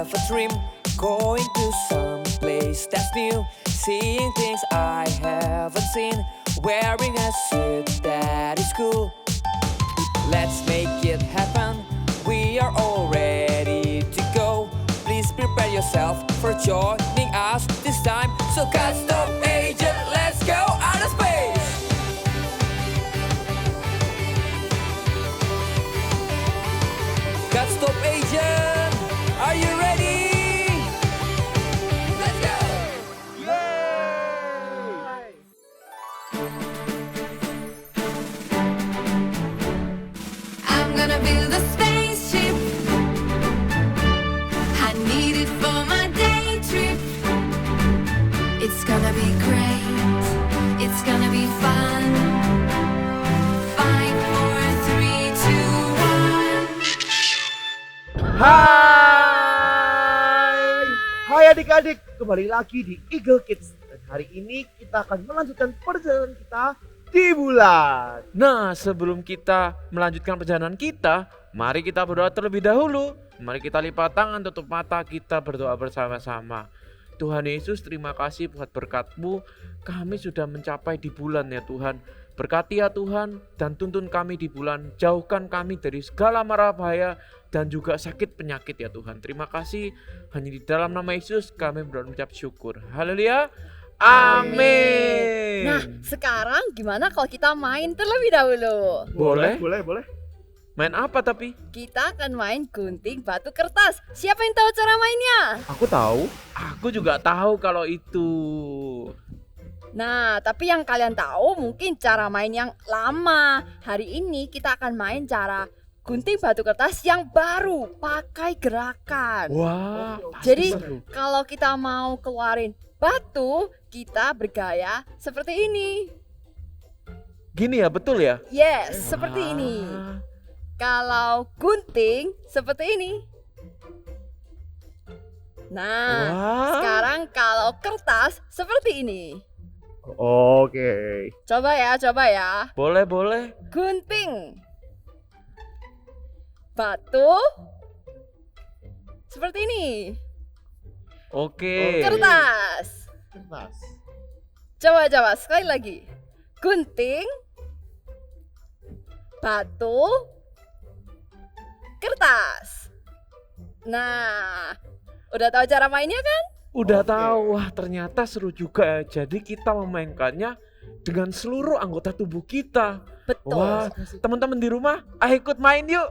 have a dream, going to some place that's new, seeing things I haven't seen, wearing a suit that is cool. Let's make it happen, we are all ready to go. Please prepare yourself for joining us this time. So custom agent, let's go outer space. Custom agent, are you ready? Let's go! I'm gonna build a spaceship. I need it for my day trip. It's gonna be great. It's gonna be fun. 5, 4, 3, 2, 1. Hai adik-adik, kembali lagi di Eagle Kids. Dan hari ini kita akan melanjutkan perjalanan kita di bulan. Nah, sebelum kita melanjutkan perjalanan kita, mari kita berdoa terlebih dahulu. Mari kita lipat tangan, tutup mata, kita berdoa bersama-sama. Tuhan Yesus, terima kasih buat berkat-Mu. Kami sudah mencapai di bulan ya Tuhan. Berkati ya Tuhan dan tuntun kami di bulan. Jauhkan kami dari segala mara bahaya dan juga sakit penyakit ya Tuhan. Terima kasih. Hanya di dalam nama Yesus kami berdoa mengucap syukur. Haleluya. Amin. Nah, sekarang gimana kalau kita main terlebih dahulu? Boleh? Boleh. Main apa tapi? Kita akan main gunting batu kertas. Siapa yang tahu cara mainnya? Aku tahu. Aku juga tahu kalau itu. Nah, tapi yang kalian tahu mungkin cara main yang lama. Hari ini kita akan main cara gunting batu kertas yang baru, pakai gerakan. Wah, Jadi seru. kalau kita mau keluarin batu, kita bergaya seperti ini. Gini ya, betul ya? Yes, seperti ini. Wah. Kalau gunting seperti ini. Nah, Wah. sekarang kalau kertas seperti ini. Oke. Coba ya. Boleh. Gunting batu seperti ini. Oke. Kertas. Coba sekali lagi. Gunting batu kertas. Nah, udah tahu cara mainnya kan? Udah Oke. tahu. Wah, ternyata seru juga ya. Jadi kita memainkannya dengan seluruh anggota tubuh kita. Betul. Wah, teman-teman di rumah, ayo ikut main yuk.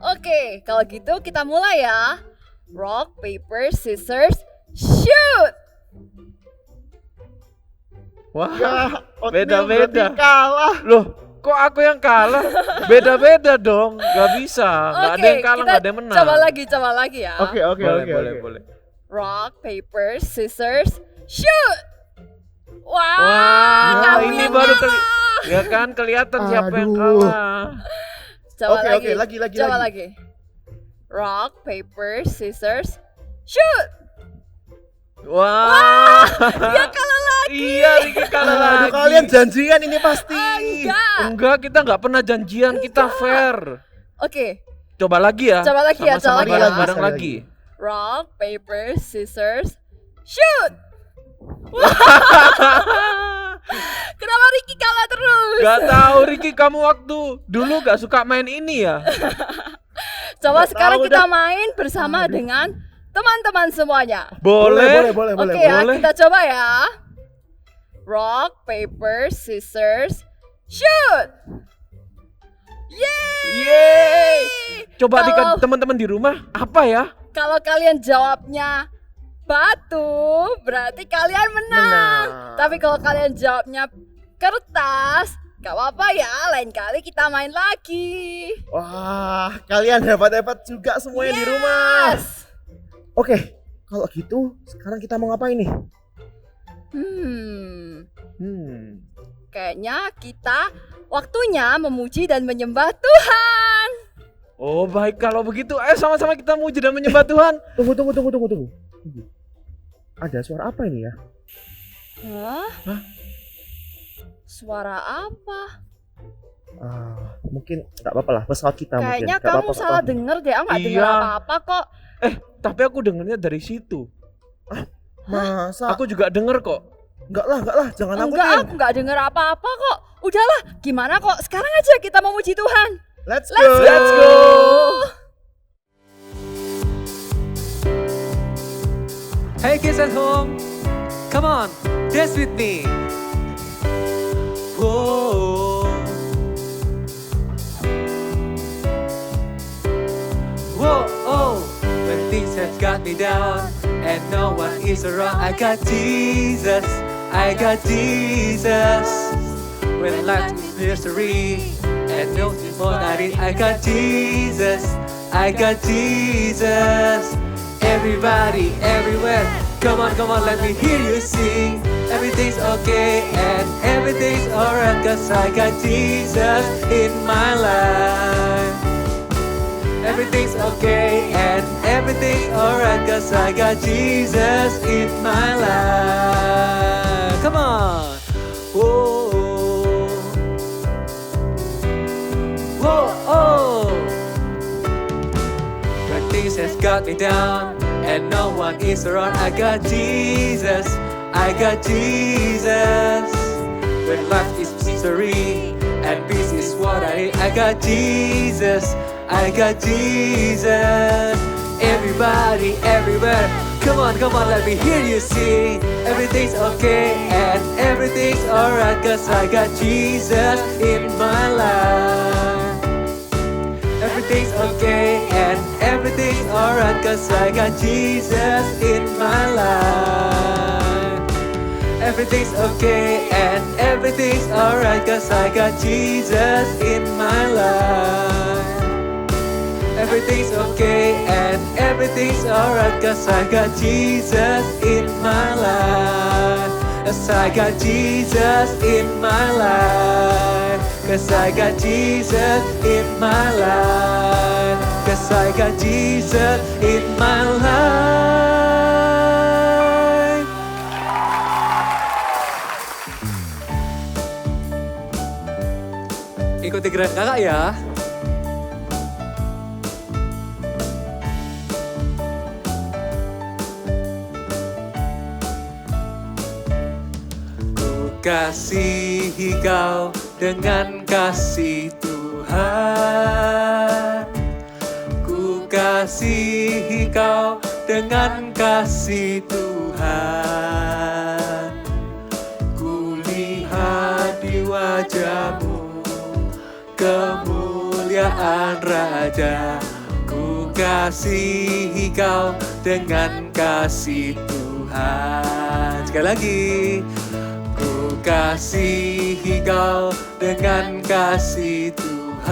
Oke, kalau gitu kita mulai ya. Rock, paper, scissors, shoot. Wah, Ya, Oatmeal beda-beda. berarti kalah. Loh, kok aku yang kalah? Beda-beda dong. Gak bisa. Gak ada yang kalah, kita gak ada yang menang. coba lagi ya. Oke. Boleh. Rock, paper, scissors, shoot. Wah, Wah, kamu ini yang baru kalah. ya kan kelihatan siapa yang Aduh. kalah. Coba Oke, lagi. lagi. Coba lagi. Rock, paper, scissors, shoot. Wah. Dia kalah lagi. Iya, Riki kalah Aduh, lagi. kalian janjian ini pasti. Enggak. Kita nggak pernah janjian, kita fair. Oke, Coba lagi ya. Coba lagi ya, Sama-sama coba lagi ya. bareng-bareng Sekali lagi. rock, paper, scissors, shoot. Kenapa Ricky kalah terus? Gak tahu Riki, kamu waktu dulu gak suka main ini ya? Coba Nggak sekarang tahu kita main bersama dengan teman-teman semuanya. Boleh. Oke ya, boleh. kita coba ya. Rock, paper, scissors, shoot. Yeay. Coba Kalau- teman-teman di rumah apa ya? Kalau kalian jawabnya batu, berarti kalian menang. Tapi kalau kalian jawabnya kertas, gak apa-apa ya, lain kali kita main lagi. Wah, kalian hebat-hebat juga semuanya di rumah. Yes. Oke, kalau gitu sekarang kita mau ngapain nih? Kayaknya kita waktunya memuji dan menyembah Tuhan. Oh baik, kalau begitu ayo sama-sama kita muji dan menyembah Tuhan. Tunggu. Ada suara apa ini ya? Hah? Suara apa? Mungkin nggak apa-apa lah, pesawat kita Kayaknya mungkin. Nggak kamu apa-apa. salah denger deh, aku nggak denger Iya. apa-apa kok. Tapi aku dengernya dari situ. Masa? Aku juga denger kok. Enggak lah, jangan Enggak, nakutin. aku nggak dengar apa-apa kok. Udahlah, gimana kok? Sekarang aja kita memuji Tuhan. Let's go. Let's go. Hey kids at home, come on, dance with me. Whoa. Whoa, oh. When things have got me down and no one is around, I got Jesus, I got Jesus. When life is misery and no more I got Jesus, I got Jesus. Everybody, everywhere, come on, let me hear you sing. Everything's okay and everything's alright, cause I got Jesus in my life. Everything's okay and everything's alright, cause I got Jesus in my life. Come on. Whoa. Whoa, oh. When things has got me down and no one is around, I got Jesus, I got Jesus. When life is misery and peace is what I need, I got Jesus, I got Jesus. Everybody, everywhere, come on, let me hear you sing. Everything's okay and everything's alright, cause I got Jesus in my life. Everything's okay and everything's alright, cause I got Jesus in my life. Everything's okay and everything's alright, cause I got Jesus in my life. Everything's okay and everything's alright, cause I got Jesus in my life. Cause I got Jesus in my life. Cause I got Jesus in my life. Cause I got Jesus in my life. Ikuti gerak kakak ya. Kasihi kau dengan kasih Tuhan. Ku kasihi kau dengan kasih Tuhan. Ku lihat di wajahmu kemuliaan Raja. Ku kasihi kau dengan kasih Tuhan. Sekali lagi. Kasihi kau dengan kasih Tuhan.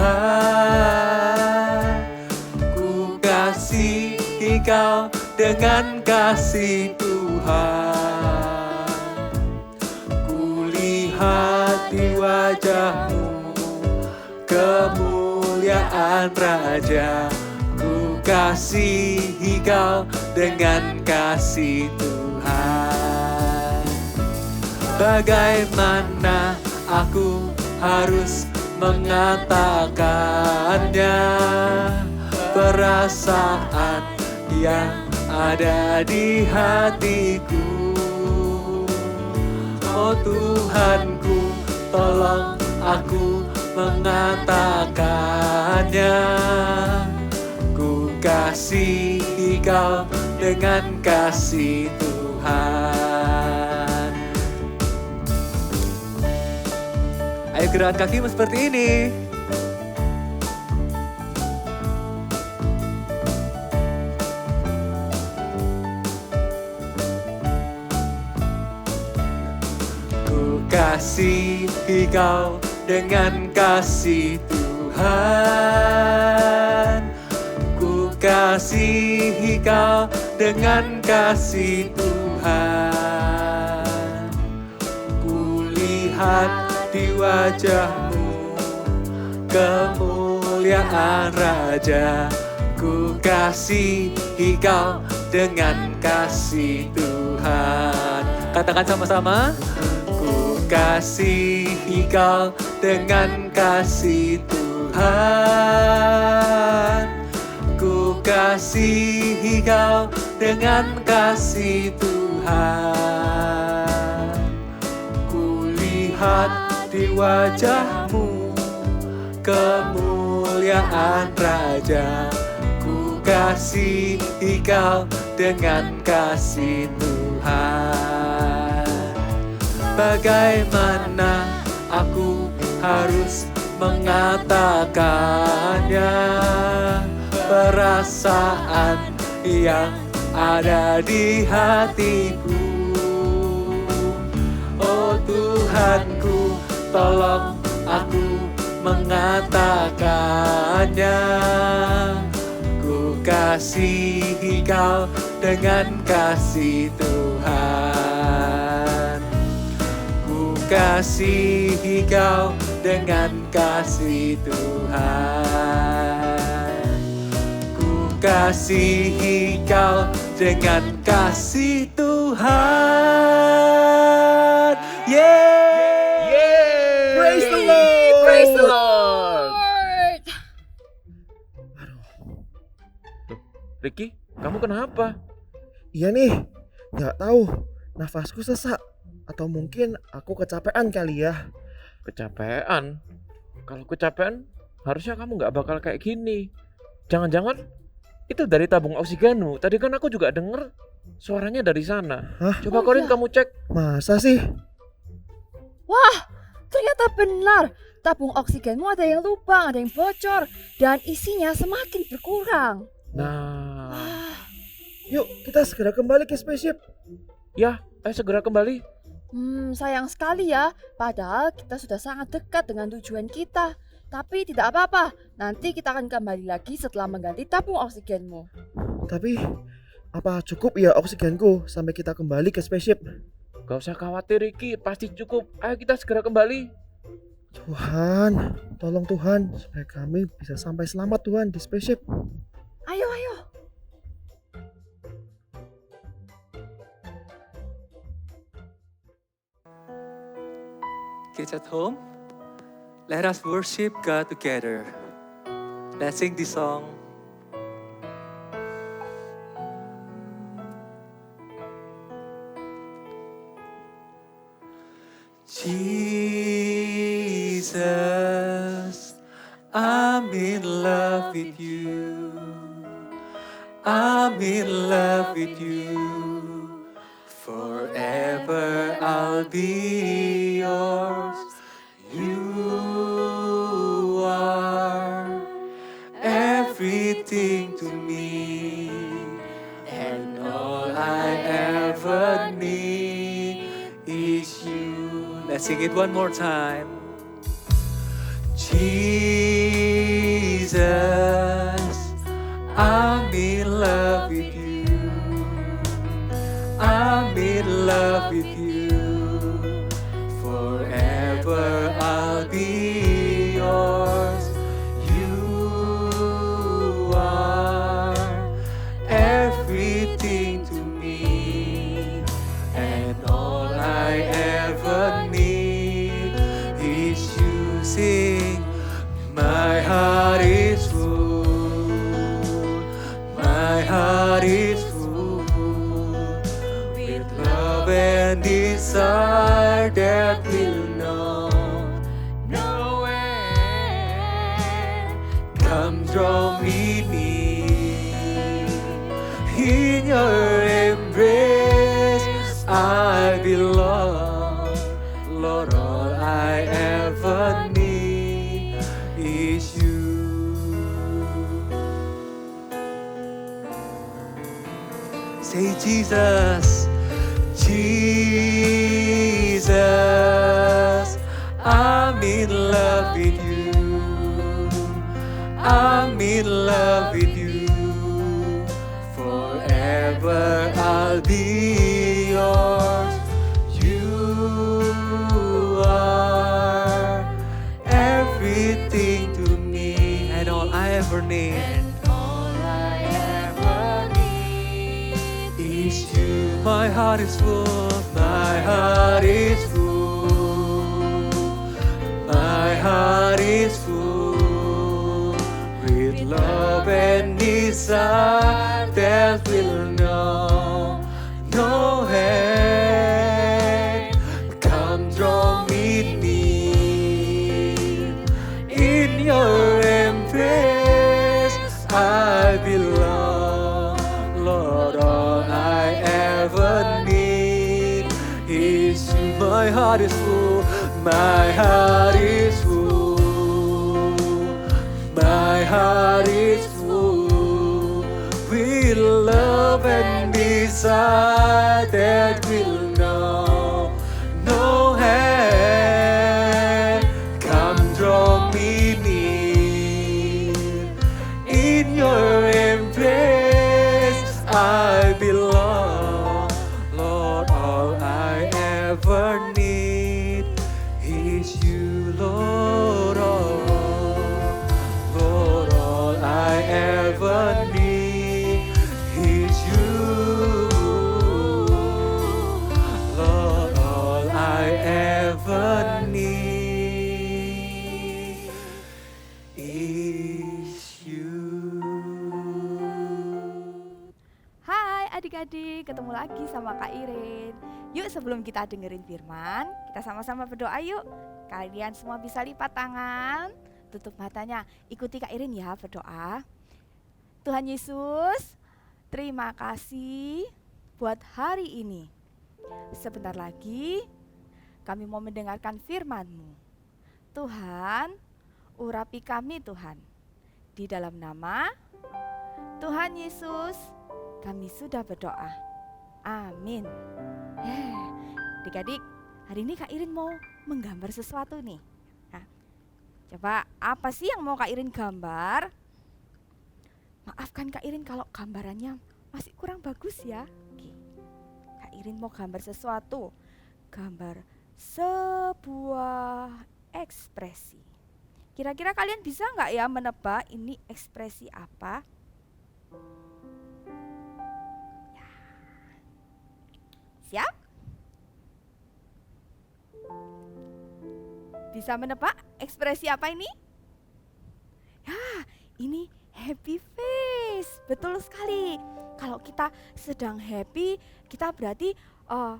Ku kasihi kau dengan kasih Tuhan. Ku lihat di wajahmu kemuliaan Raja. Ku kasihi kau dengan kasih Tuhan. Bagaimana aku harus mengatakannya, perasaan yang ada di hatiku. Oh Tuhanku, tolong aku mengatakannya. Ku kasihi kau dengan kasih Tuhan. Ayo gerakan kakimu seperti ini. Ku kasihi kau dengan kasih Tuhan. Ku kasihi kau dengan kasih Tuhan. Ku lihat di wajahmu kemuliaan Raja. Ku kasihi kau dengan kasih Tuhan. Katakan sama-sama. Ku kasihi kau dengan kasih Tuhan. Ku kasihi Kau dengan kasih Tuhan. Kulihat di wajahmu kemuliaan Raja. Ku kasihi Kau dengan kasih Tuhan. Bagaimana aku harus mengatakannya, perasaan yang ada di hatiku. Oh Tuhanku, tolong aku mengatakannya. Ku kasihi Kau dengan kasih Tuhan. Ku kasihi Kau dengan kasih Tuhan. Ku kasihi Kau dengan kasih Tuhan. Yeah! Praise the Lord! Praise the Lord. Ricky, kamu kenapa? Iya nih, nggak tahu. Nafasku sesak. Atau mungkin aku kecapean kali ya. Kecapean? Kalau kecapean, harusnya kamu nggak bakal kayak gini. Jangan-jangan itu dari tabung oksigenmu. Tadi kan aku juga denger suaranya dari sana. Hah? Coba Corin kamu cek. Masa sih? Wah, ternyata benar. Tabung oksigenmu ada yang lubang, ada yang bocor, dan isinya semakin berkurang. Nah, Yuk, kita segera kembali ke spaceship. ya, ayo segera kembali. Sayang sekali ya. Padahal kita sudah sangat dekat dengan tujuan kita. Tapi tidak apa-apa. Nanti kita akan kembali lagi setelah mengganti tabung oksigenmu. Tapi, apa cukup ya oksigenku sampai kita kembali ke spaceship? Gak usah khawatir Ricky, pasti cukup. Ayo kita segera kembali. Tuhan, tolong Tuhan supaya kami bisa sampai selamat Tuhan di spaceship. Ayo, ayo. Kids at home, let us worship God together. Let's sing this song. Jesus, I'm in love with you. I'm in love with you. Forever I'll be yours. You are everything to me, and all I ever need is you. Let's sing it one more time. Jesus, I'm in love with you. I'm in love with you. Forever I'll be yours. You are everything to me, and all I ever need is you. Sing, my heart is full. My heart is full with love and desire that will know no end. Come draw me near. In your embrace I belong. Lord, all I ever need is you. Say Jesus, Jesus, I'm in love with you. I'm in love with you. Forever I'll be yours. You are everything to me, and all I ever need. Is you. My heart is full, my heart is full, my heart is full with love and desire beside that will know no hand. Come draw me near. In your embrace I belong. Lord, all I ever need is you. My heart is full. My heart is full. My heart is full with love and desire that will know no hand. Come draw me near. In your embrace I belong. Lord, all I ever need is you, Lord. Lord, all I ever need is you. Lord, all I ever need is you. Hai adik-adik, ketemu lagi sama Kak Irin. Yuk sebelum kita dengerin firman, kita sama-sama berdoa yuk. Kalian semua bisa lipat tangan, tutup matanya, ikuti Kak Irin ya berdoa. Tuhan Yesus, terima kasih buat hari ini. Sebentar lagi kami mau mendengarkan firman-Mu. Tuhan, urapi kami Tuhan. Di dalam nama Tuhan Yesus, kami sudah berdoa. Amin. Adik-adik, hari ini Kak Irin mau menggambar sesuatu nih. Nah, coba apa sih yang mau Kak Irin gambar? Maafkan Kak Irin kalau gambarannya masih kurang bagus ya. Oke. Kak Irin mau gambar sesuatu. Gambar sebuah ekspresi. Kira-kira kalian bisa nggak ya menebak ini ekspresi apa? Ya. Siap? Bisa menebak ekspresi apa ini? Ya, ini happy face. Betul sekali. Kalau kita sedang happy, kita berarti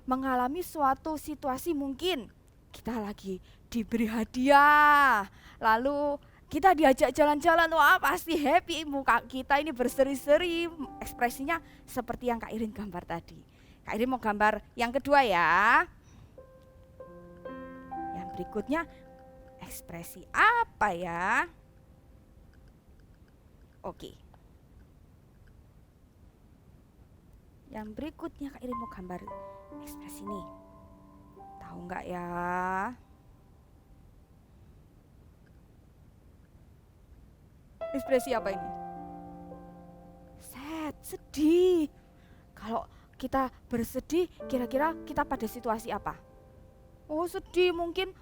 mengalami suatu situasi, mungkin kita lagi diberi hadiah, lalu kita diajak jalan-jalan, wah pasti happy, muka kita ini berseri-seri, ekspresinya seperti yang Kak Irin gambar tadi. Kak Irin mau gambar yang kedua ya. Yang berikutnya ekspresi apa ya? Oke. Yang berikutnya Kak Irin mau gambar ekspresi ini. Tahu nggak ya? Ekspresi apa ini? Sad, sedih. Kalau kita bersedih, kira-kira kita pada situasi apa? Oh sedih, mungkin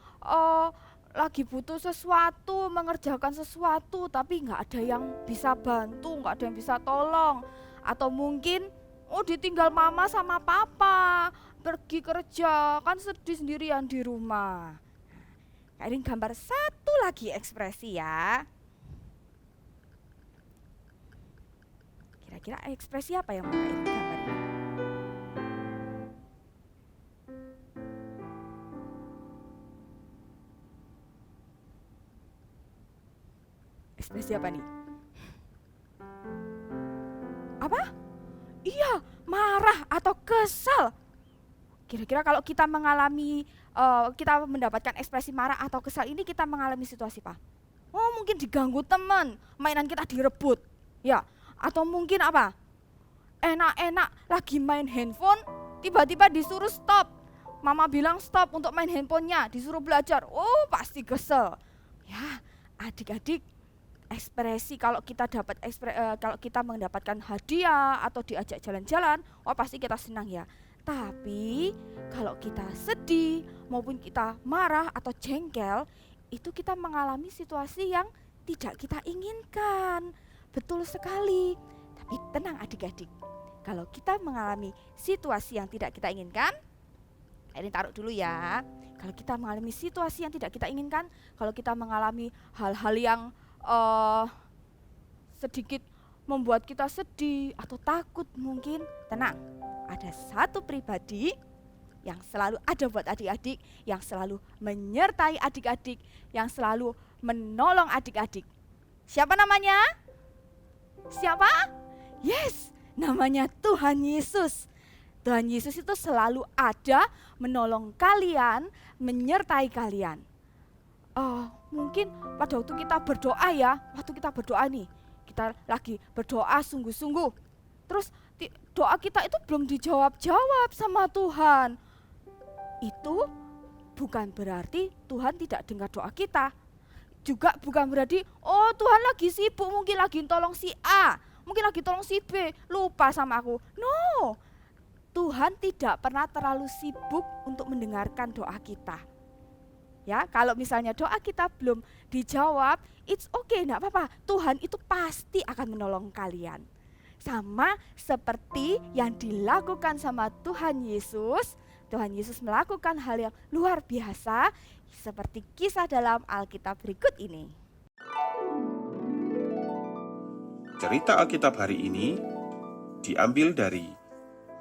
lagi butuh sesuatu, mengerjakan sesuatu, tapi nggak ada yang bisa bantu, nggak ada yang bisa tolong. Atau mungkin ditinggal mama sama papa, pergi kerja, kan sedih sendirian di rumah. Kak Irin gambar satu lagi ekspresi ya. Kira-kira ekspresi apa yang mau Kak Irin gambar ini? Ekspresi apa nih? Apa? Iya, marah atau kesal. Kira-kira kalau kita mengalami, kita mendapatkan ekspresi marah atau kesal ini, kita mengalami situasi apa? Oh mungkin diganggu teman, mainan kita direbut. Ya, atau mungkin apa? Enak-enak lagi main handphone, tiba-tiba disuruh stop. Mama bilang stop untuk main handphonenya, disuruh belajar. Oh pasti kesel. Ya, adik-adik, ekspresi kalau kita dapat kalau kita mendapatkan hadiah atau diajak jalan-jalan, oh pasti kita senang ya. Tapi kalau kita sedih maupun kita marah atau jengkel, itu kita mengalami situasi yang tidak kita inginkan. Betul sekali. Tapi tenang adik-adik, kalau kita mengalami situasi yang tidak kita inginkan, ini taruh dulu ya. Kalau kita mengalami situasi yang tidak kita inginkan, kalau kita mengalami hal-hal yang sedikit membuat kita sedih atau takut mungkin, tenang. Ada satu pribadi yang selalu ada buat adik-adik, yang selalu menyertai adik-adik, yang selalu menolong adik-adik. Siapa namanya? Siapa? Yes, namanya Tuhan Yesus. Tuhan Yesus itu selalu ada menolong kalian, menyertai kalian. Mungkin pada waktu kita berdoa ya, waktu kita berdoa nih, kita lagi berdoa sungguh-sungguh. Terus doa kita itu belum dijawab-jawab sama Tuhan. Itu bukan berarti Tuhan tidak dengar doa kita. Juga bukan berarti, Tuhan lagi sibuk, mungkin lagi tolong si A, mungkin lagi tolong si B, lupa sama aku. No, Tuhan tidak pernah terlalu sibuk untuk mendengarkan doa kita. Ya, kalau misalnya doa kita belum dijawab, it's okay, enggak apa-apa. Tuhan itu pasti akan menolong kalian. Sama seperti yang dilakukan sama Tuhan Yesus. Tuhan Yesus melakukan hal yang luar biasa seperti kisah dalam Alkitab berikut ini. Cerita Alkitab hari ini diambil dari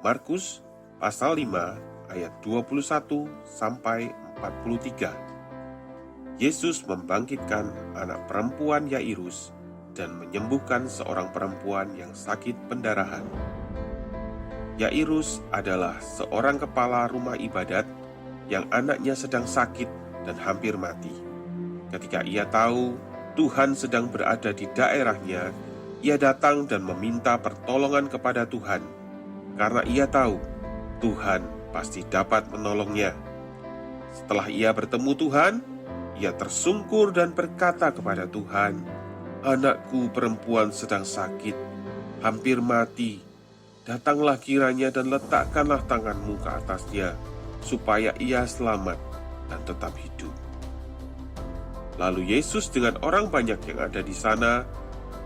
Markus pasal 5 ayat 21 sampai 43. Yesus membangkitkan anak perempuan Yairus dan menyembuhkan seorang perempuan yang sakit pendarahan. Yairus adalah seorang kepala rumah ibadat yang anaknya sedang sakit dan hampir mati. Ketika ia tahu Tuhan sedang berada di daerahnya, ia datang dan meminta pertolongan kepada Tuhan, karena ia tahu Tuhan pasti dapat menolongnya. Setelah ia bertemu Tuhan, ia tersungkur dan berkata kepada Tuhan, "Anakku perempuan sedang sakit, hampir mati. Datanglah kiranya dan letakkanlah tanganmu ke atasnya, supaya ia selamat dan tetap hidup." Lalu Yesus dengan orang banyak yang ada di sana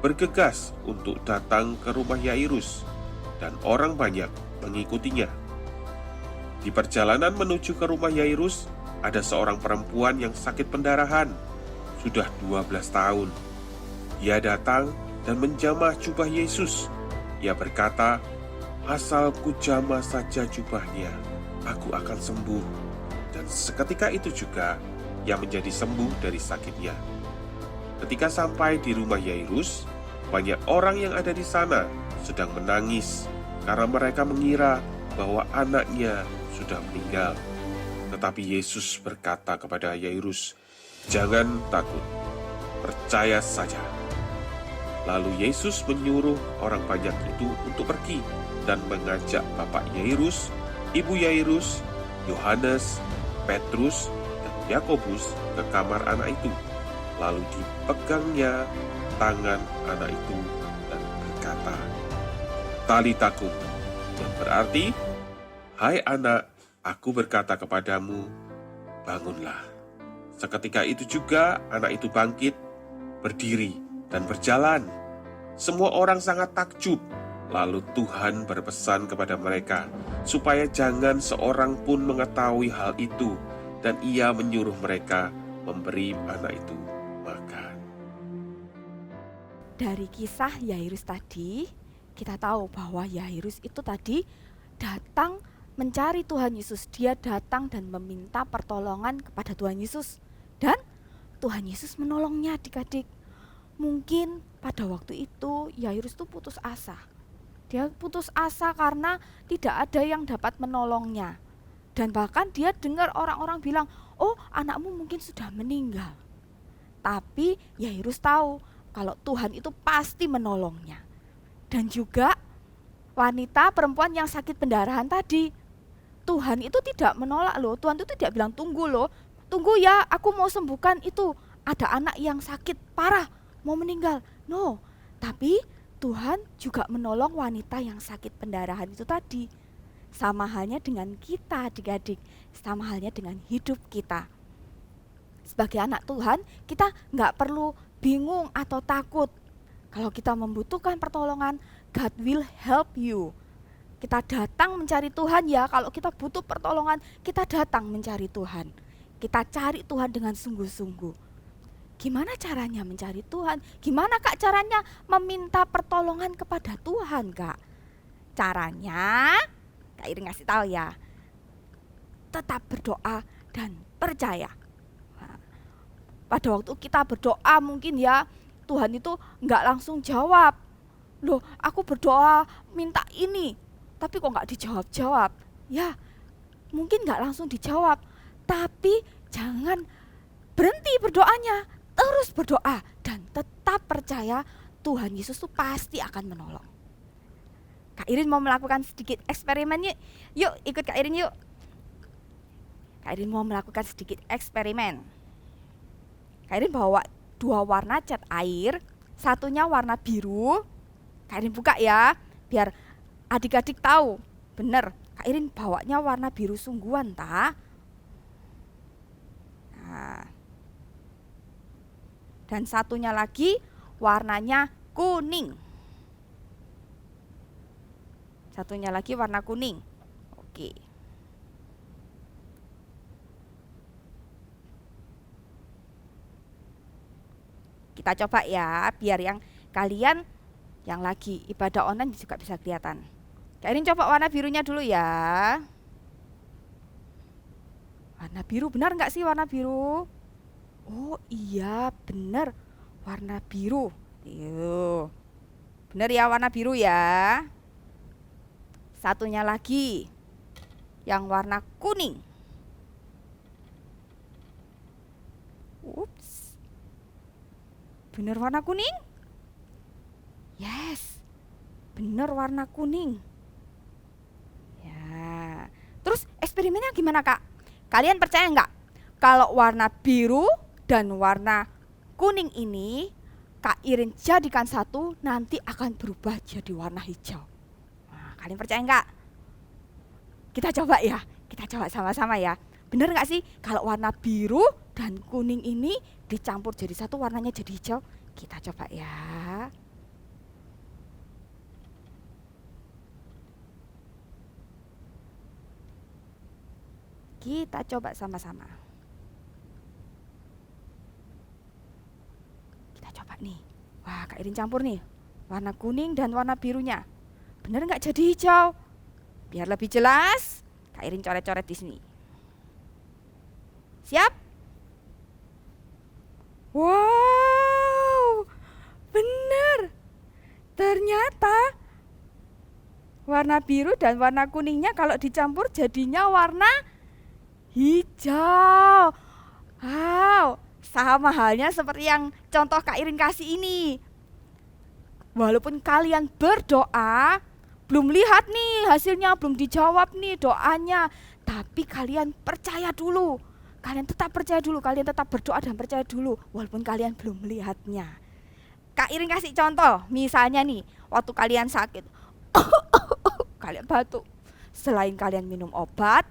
bergegas untuk datang ke rumah Yairus, dan orang banyak mengikutinya. Di perjalanan menuju ke rumah Yairus, ada seorang perempuan yang sakit pendarahan, sudah 12 tahun. Ia datang dan menjamah jubah Yesus. Ia berkata, "Asal ku jamah saja jubahnya, aku akan sembuh." Dan seketika itu juga, ia menjadi sembuh dari sakitnya. Ketika sampai di rumah Yairus, banyak orang yang ada di sana sedang menangis karena mereka mengira bahwa anaknya sudah meninggal. Tetapi Yesus berkata kepada Yairus, "Jangan takut, percaya saja." Lalu Yesus menyuruh orang banyak itu untuk pergi dan mengajak bapak Yairus, ibu Yairus, Yohanes, Petrus, dan Yakobus ke kamar anak itu. Lalu dipegangnya tangan anak itu dan berkata, "Talita kum," yang berarti, "Hai anak, aku berkata kepadamu, bangunlah." Seketika itu juga anak itu bangkit, berdiri, dan berjalan. Semua orang sangat takjub. Lalu Tuhan berpesan kepada mereka supaya jangan seorang pun mengetahui hal itu, dan ia menyuruh mereka memberi anak itu makan. Dari kisah Yairus tadi, kita tahu bahwa Yairus itu tadi datang mencari Tuhan Yesus. Dia datang dan meminta pertolongan kepada Tuhan Yesus. Dan Tuhan Yesus menolongnya adik-adik. Mungkin pada waktu itu Yairus itu putus asa. Dia putus asa karena tidak ada yang dapat menolongnya. Dan bahkan dia dengar orang-orang bilang, "Oh, anakmu mungkin sudah meninggal." Tapi Yairus tahu kalau Tuhan itu pasti menolongnya. Dan juga wanita perempuan yang sakit pendarahan tadi, Tuhan itu tidak menolak loh. Tuhan itu tidak bilang, "Tunggu loh, tunggu ya, aku mau sembuhkan itu. Ada anak yang sakit parah, mau meninggal." No, tapi Tuhan juga menolong wanita yang sakit pendarahan itu tadi. Sama halnya dengan kita adik-adik, sama halnya dengan hidup kita. Sebagai anak Tuhan, kita nggak perlu bingung atau takut. Kalau kita membutuhkan pertolongan, God will help you. Kita datang mencari Tuhan ya, kalau kita butuh pertolongan, kita datang mencari Tuhan. Kita cari Tuhan dengan sungguh-sungguh. Gimana caranya mencari Tuhan? Gimana Kak caranya meminta pertolongan kepada Tuhan, Kak? Caranya, Kak Irin ngasih tahu ya. Tetap berdoa dan percaya. Nah, pada waktu kita berdoa mungkin ya Tuhan itu nggak langsung jawab. Loh, aku berdoa minta ini, tapi kok nggak dijawab-jawab? Ya, mungkin nggak langsung dijawab, tapi jangan berhenti berdoanya, terus berdoa dan tetap percaya Tuhan Yesus tuh pasti akan menolong. Kak Irin mau melakukan sedikit eksperimen yuk. Yuk ikut Kak Irin yuk. Kak Irin mau melakukan sedikit eksperimen. Kak Irin bawa 2 warna cat air, satunya warna biru. Kak Irin buka ya, biar adik-adik tahu. Bener, Kak Irin bawanya warna biru sungguhan ta. Nah. Dan satunya lagi warnanya kuning. Satunya lagi warna kuning. Oke. Kita coba ya, biar yang kalian yang lagi ibadah online juga bisa kelihatan. Kak Irin coba warna birunya dulu ya. Warna biru, benar nggak sih warna biru? Oh iya, benar. Warna biru. Yuk. Benar ya warna biru ya. Satunya lagi yang warna kuning. Ups. Benar warna kuning? Yes. Benar warna kuning. Ya. Terus eksperimennya gimana, Kak? Kalian percaya nggak? Kalau warna biru dan warna kuning ini Kak Irin jadikan satu, nanti akan berubah jadi warna hijau. Kalian percaya enggak? Kita coba ya, kita coba sama-sama ya. Bener enggak sih kalau warna biru dan kuning ini dicampur jadi satu warnanya jadi hijau? Kita coba ya. Kita coba sama-sama. Kita coba nih. Wah, Kak Irin campur nih. Warna kuning dan warna birunya. Bener nggak jadi hijau? Biar lebih jelas, Kak Irin coret-coret di sini. Siap? Wow, bener. Ternyata warna biru dan warna kuningnya kalau dicampur jadinya warna hijau. Wow, sama halnya seperti yang contoh Kak Irin kasih ini. Walaupun kalian berdoa, belum lihat nih hasilnya, belum dijawab nih doanya, tapi kalian percaya dulu. Kalian tetap percaya dulu, kalian tetap berdoa dan percaya dulu walaupun kalian belum melihatnya. Kak Irin kasih contoh, misalnya nih, waktu kalian sakit, kalian batuk. Selain kalian minum obat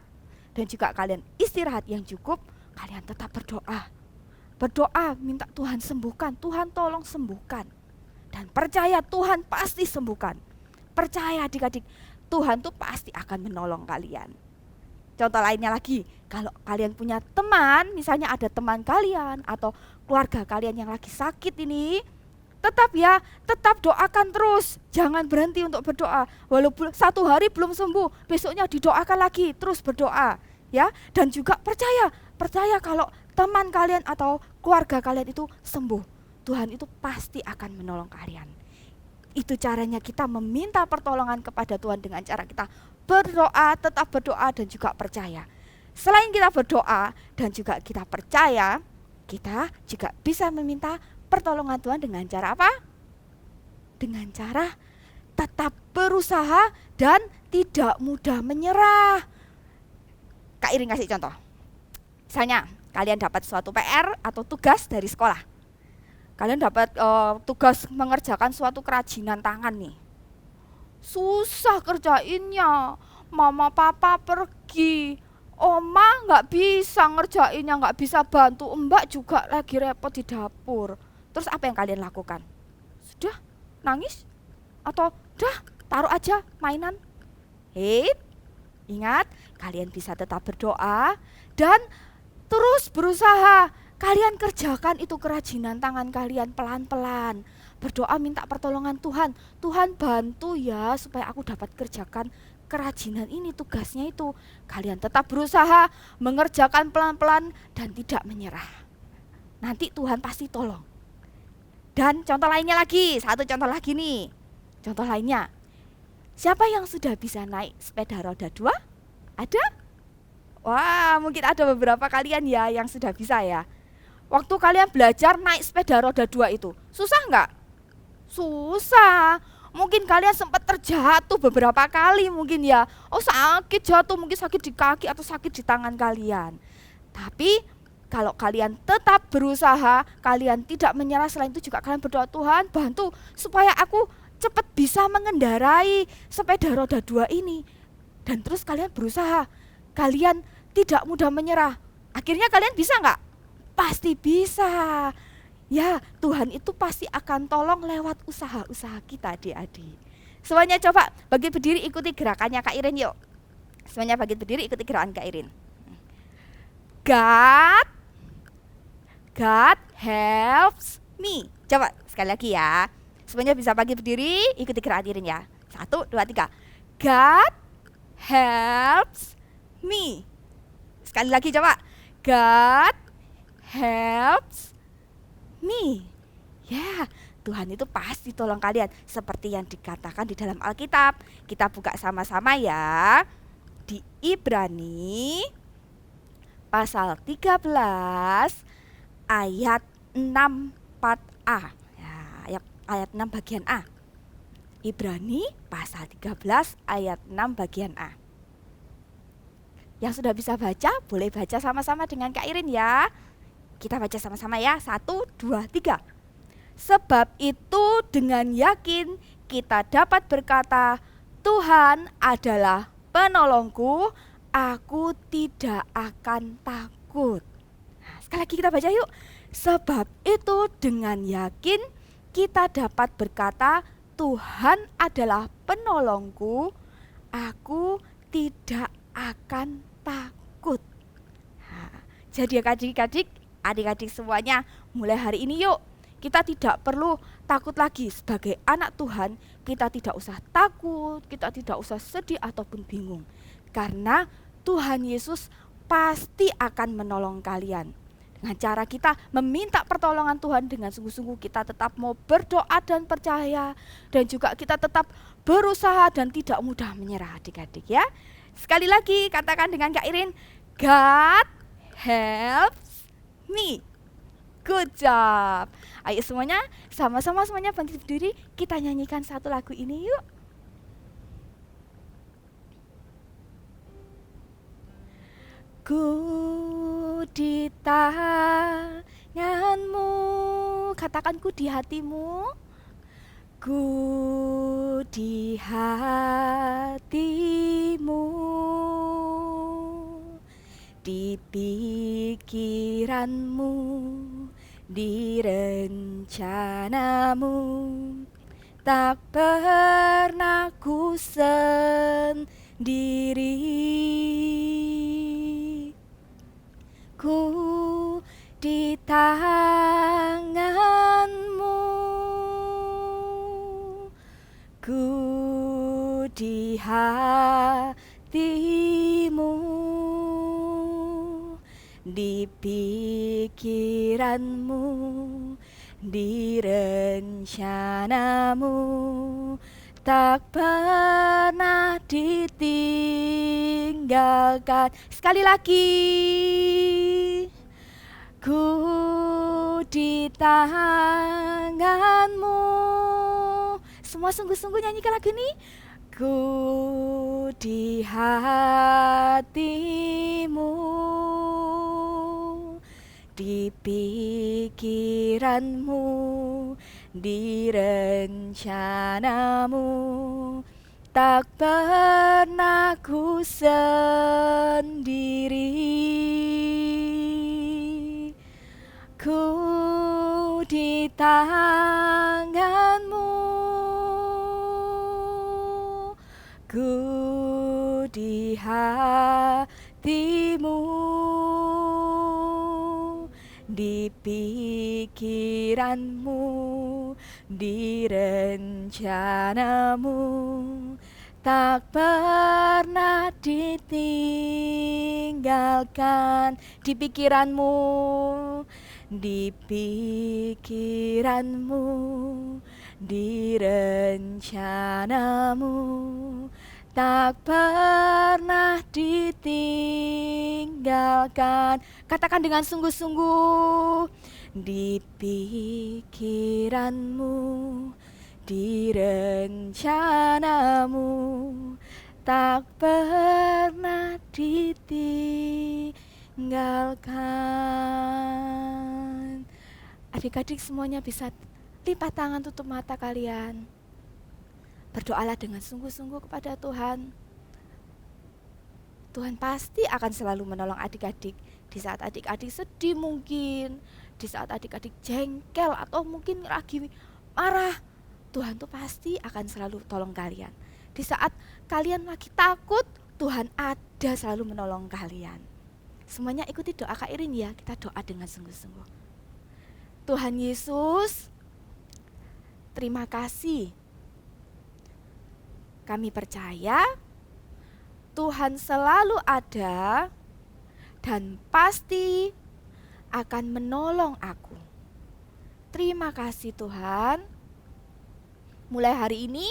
dan juga kalian istirahat yang cukup, kalian tetap berdoa. Berdoa minta Tuhan sembuhkan, Tuhan tolong sembuhkan. Dan percaya Tuhan pasti sembuhkan. Percaya adik-adik, Tuhan tuh pasti akan menolong kalian. Contoh lainnya lagi, kalau kalian punya teman, misalnya ada teman kalian atau keluarga kalian yang lagi sakit ini, tetap doakan terus. Jangan berhenti untuk berdoa. Walaupun 1 hari belum sembuh, besoknya didoakan lagi, terus berdoa. Ya, dan juga percaya kalau teman kalian atau keluarga kalian itu sembuh. Tuhan itu pasti akan menolong kalian. Itu caranya kita meminta pertolongan kepada Tuhan dengan cara kita berdoa, tetap berdoa dan juga percaya. Selain kita berdoa dan juga kita percaya, kita juga bisa meminta pertolongan Tuhan dengan cara apa? Dengan cara tetap berusaha dan tidak mudah menyerah. Kak Irin kasih contoh. Misalnya kalian dapat suatu PR atau tugas dari sekolah. Kalian dapat tugas mengerjakan suatu kerajinan tangan nih. Susah kerjainnya, mama papa pergi, oma nggak bisa ngerjainnya, nggak bisa bantu, mbak juga lagi repot di dapur. Terus apa yang kalian lakukan? Sudah nangis? Atau dah taruh aja mainan? Ingat, kalian bisa tetap berdoa dan terus berusaha. kalian kerjakan itu kerajinan tangan kalian pelan-pelan. Berdoa minta pertolongan Tuhan. Tuhan bantu ya supaya aku dapat kerjakan kerajinan ini, tugasnya itu. Kalian tetap berusaha mengerjakan pelan-pelan dan tidak menyerah. Nanti Tuhan pasti tolong. Dan contoh lainnya lagi, satu contoh lagi nih. Contoh lainnya, siapa yang sudah bisa naik sepeda roda 2? Ada? Wah, mungkin ada beberapa kalian ya yang sudah bisa ya. Waktu kalian belajar naik sepeda roda 2 itu, susah nggak? Susah. Mungkin kalian sempat terjatuh beberapa kali mungkin ya. Oh, sakit jatuh, mungkin sakit di kaki atau sakit di tangan kalian. Tapi kalau kalian tetap berusaha, kalian tidak menyerah, selain itu juga kalian berdoa, Tuhan bantu supaya aku cepat bisa mengendarai sepeda roda 2 ini. Dan terus kalian berusaha, kalian tidak mudah menyerah. Akhirnya kalian bisa nggak? Pasti bisa. Ya, Tuhan itu pasti akan tolong lewat usaha-usaha kita, adik-adik. Semuanya coba bangkit berdiri, ikuti gerakannya Kak Irin yuk. Semuanya bangkit berdiri, ikuti gerakan Kak Irin. God helps me. Coba sekali lagi ya. Semuanya bisa bangkit berdiri, ikuti gerakan Irin ya. 1, 2, 3. God helps me. Sekali lagi coba. God helps me. Ya, Tuhan itu pasti tolong kalian seperti yang dikatakan di dalam Alkitab. Kita buka sama-sama ya. Di Ibrani pasal 13 ayat 6 part A. Ya, ayat 6 bagian A. Ibrani pasal 13 ayat 6 bagian A. Yang sudah bisa baca, boleh baca sama-sama dengan Kak Irin ya. Kita baca sama-sama ya. 1, 2, 3. Sebab itu dengan yakin kita dapat berkata, Tuhan adalah penolongku, aku tidak akan takut. Nah, sekali lagi kita baca yuk. Sebab itu dengan yakin kita dapat berkata, Tuhan adalah penolongku, aku tidak akan takut. Nah, jadi adik-adik semuanya, mulai hari ini yuk, kita tidak perlu takut lagi. Sebagai anak Tuhan, kita tidak usah takut, kita tidak usah sedih ataupun bingung. Karena Tuhan Yesus pasti akan menolong kalian. Dengan cara kita meminta pertolongan Tuhan dengan sungguh-sungguh, kita tetap mau berdoa dan percaya, dan juga kita tetap berusaha dan tidak mudah menyerah adik-adik ya. Sekali lagi katakan dengan Kak Irin, God helps me. Good job. Ayo semuanya, sama-sama semuanya bangkit berdiri, kita nyanyikan satu lagu ini yuk. Ku di tanganmu, katakan ku di hatimu. Ku di hatimu, di pikiranmu, di rencanamu, tak pernah ku sendiri. Ku di tanganmu, ku di hatimu, di pikiranmu, di rencanamu, tak pernah ditinggalkan. Sekali lagi, ku di tanganmu. Semua sungguh-sungguh nyanyikan lagu ini. Ku di hatimu, di pikiranmu, di rencanamu, tak pernah ku sendiri. Ku di tanganmu, ku di hatimu, di pikiranmu, di rencanamu, tak pernah ditinggalkan. Di pikiranmu, di pikiranmu, di rencanamu, tak pernah ditinggalkan. Katakan dengan sungguh-sungguh. Di pikiranmu, di rencanamu, tak pernah ditinggalkan. Adik-adik semuanya bisa lipat tangan, tutup mata kalian. Berdoalah dengan sungguh-sungguh kepada Tuhan. Tuhan pasti akan selalu menolong adik-adik di saat adik-adik sedih mungkin, di saat adik-adik jengkel atau mungkin lagi marah. Tuhan tuh pasti akan selalu tolong kalian. Di saat kalian lagi takut, Tuhan ada selalu menolong kalian. Semuanya ikuti doa Kak Irin ya, kita doa dengan sungguh-sungguh. Tuhan Yesus, terima kasih. Kami percaya Tuhan selalu ada dan pasti akan menolong aku. Terima kasih Tuhan. Mulai hari ini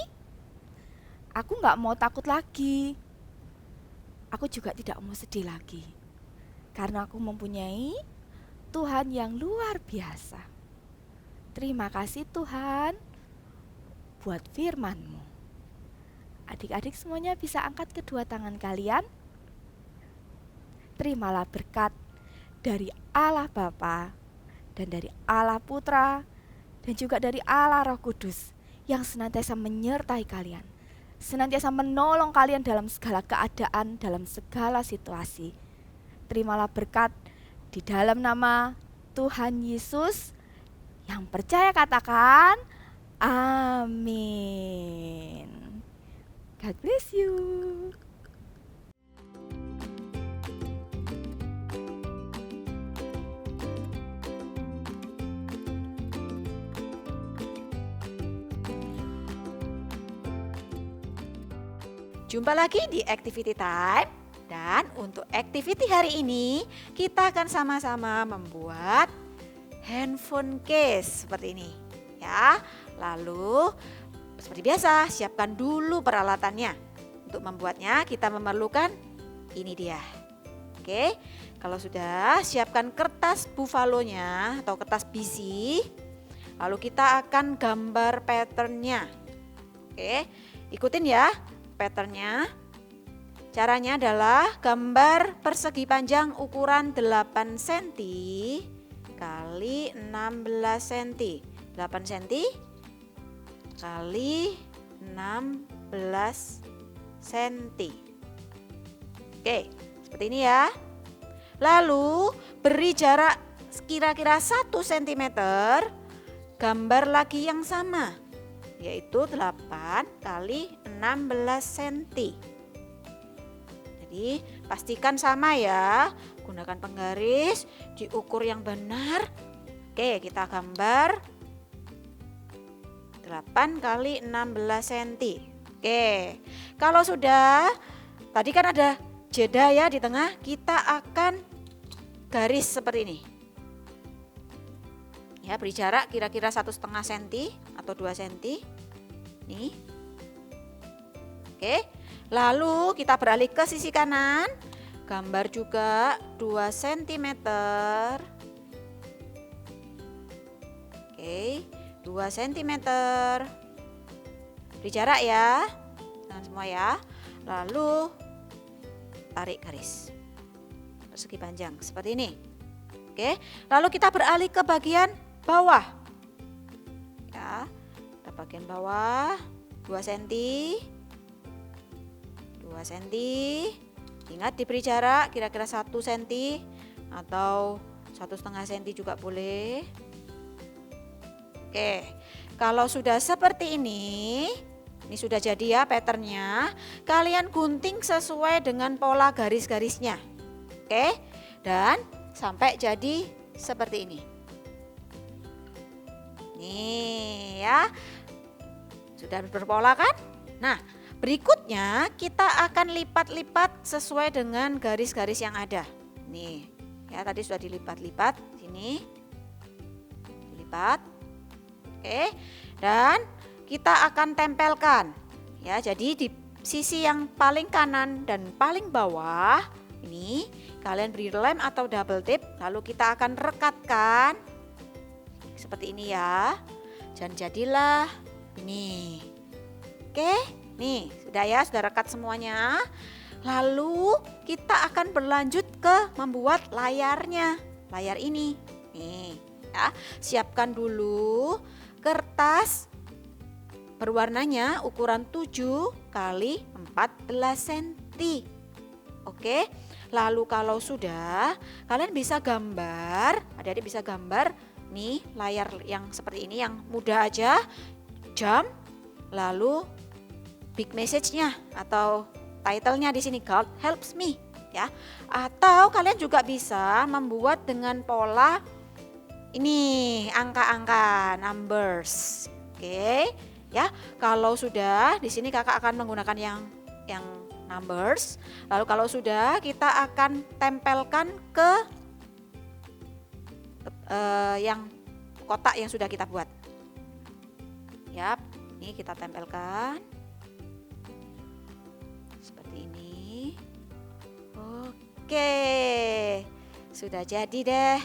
aku gak mau takut lagi. Aku juga tidak mau sedih lagi. Karena aku mempunyai Tuhan yang luar biasa. Terima kasih Tuhan buat firman-Mu. Adik-adik semuanya bisa angkat kedua tangan kalian. Terimalah berkat dari Allah Bapa dan dari Allah Putra dan juga dari Allah Roh Kudus yang senantiasa menyertai kalian, senantiasa menolong kalian dalam segala keadaan, dalam segala situasi. Terimalah berkat di dalam nama Tuhan Yesus. Yang percaya katakan amin. God bless you. Jumpa lagi di Activity Time. Dan untuk activity hari ini kita akan sama-sama membuat handphone case seperti ini ya. Lalu seperti biasa, siapkan dulu peralatannya. Untuk membuatnya kita memerlukan ini dia. Oke, kalau sudah, siapkan kertas buffalo-nya atau kertas bisi. Lalu kita akan gambar pattern-nya. Oke, ikutin ya pattern-nya. Caranya adalah gambar persegi panjang ukuran 8 cm kali 16 cm. 8 cm kali 16 cm. Oke, seperti ini ya. Lalu beri jarak kira-kira 1 cm, gambar lagi yang sama, yaitu 8 kali 16 cm. Jadi pastikan sama ya, gunakan penggaris, diukur yang benar. Oke, kita gambar 8 kali 16 cm. Oke, kalau sudah, tadi kan ada jeda ya di tengah, kita akan garis seperti ini. Ya, beri jarak kira-kira 1,5 cm atau 2 cm. Nih. Oke, lalu kita beralih ke sisi kanan, gambar juga 2 cm. Oke, 2 cm. Beri jarak ya, jangan semua ya. Lalu tarik garis persegi panjang seperti ini. Oke, lalu kita beralih ke bagian bawah. Ya, kita bagian bawah 2 cm. 2 cm. Ingat diberi jarak kira-kira 1 cm atau 1,5 cm juga boleh. Oke, kalau sudah seperti ini sudah jadi ya patternnya. Kalian gunting sesuai dengan pola garis-garisnya. Oke, dan sampai jadi seperti ini. Nih ya, sudah berpola kan? Nah, berikutnya kita akan lipat-lipat sesuai dengan garis-garis yang ada. Nih, ya tadi sudah dilipat-lipat sini. Dilipat. Oke. Dan kita akan tempelkan. Ya, jadi di sisi yang paling kanan dan paling bawah ini kalian beri lem atau double tip, lalu kita akan rekatkan seperti ini ya. Dan jadilah ini. Oke, nih sudah ya, sudah rekat semuanya. Lalu kita akan berlanjut ke membuat layarnya, layar ini. Nih ya, siapkan dulu kertas berwarnanya ukuran 7 kali 14 cm. Oke, lalu kalau sudah, kalian bisa gambar, adik-adik bisa gambar nih layar yang seperti ini yang mudah aja, jam, lalu big message-nya atau title-nya di sini God helps me ya. Atau kalian juga bisa membuat dengan pola ini angka-angka numbers. Oke. Ya, kalau sudah di sini kakak akan menggunakan yang numbers. Lalu kalau sudah kita akan tempelkan ke yang kotak yang sudah kita buat. Yap, ini kita tempelkan seperti ini. Oke, sudah jadi deh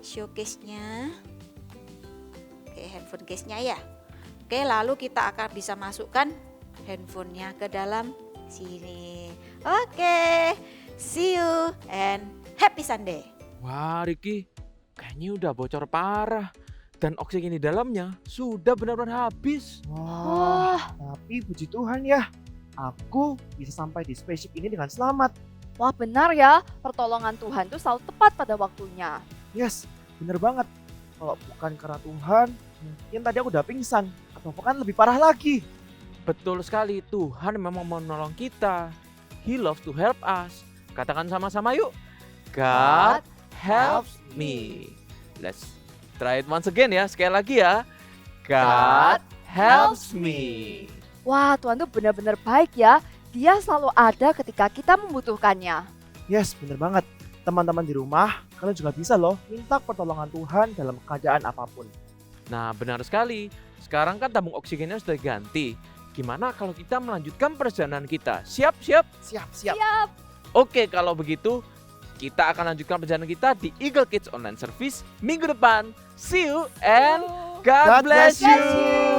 showcase-nya. Oke, handphone case-nya ya. Oke, lalu kita akan bisa masukkan handphonenya ke dalam sini. Oke, see you and happy Sunday. Wah, Riki, kayaknya udah bocor parah. Dan oksigen di dalamnya sudah benar-benar habis. Wah, tapi puji Tuhan ya, aku bisa sampai di spaceship ini dengan selamat. Wah benar ya, pertolongan Tuhan itu selalu tepat pada waktunya. Yes, bener banget. Kalau bukan karena Tuhan, mungkin tadi aku udah pingsan. Atau bahkan lebih parah lagi. Betul sekali, Tuhan memang mau menolong kita. He loves to help us. Katakan sama-sama yuk. God helps me. Let's try it once again ya, sekali lagi ya. God helps me. Wah Tuhan tuh benar-benar baik ya. Dia selalu ada ketika kita membutuhkannya. Yes, bener banget. Teman-teman di rumah, kalian juga bisa loh minta pertolongan Tuhan dalam keadaan apapun. Nah benar sekali. Sekarang kan tabung oksigennya sudah diganti. Gimana kalau kita melanjutkan perjalanan kita? Siap? Siap. Oke, kalau begitu kita akan lanjutkan perjalanan kita di Eagle Kids Online Service minggu depan. See you and God bless you.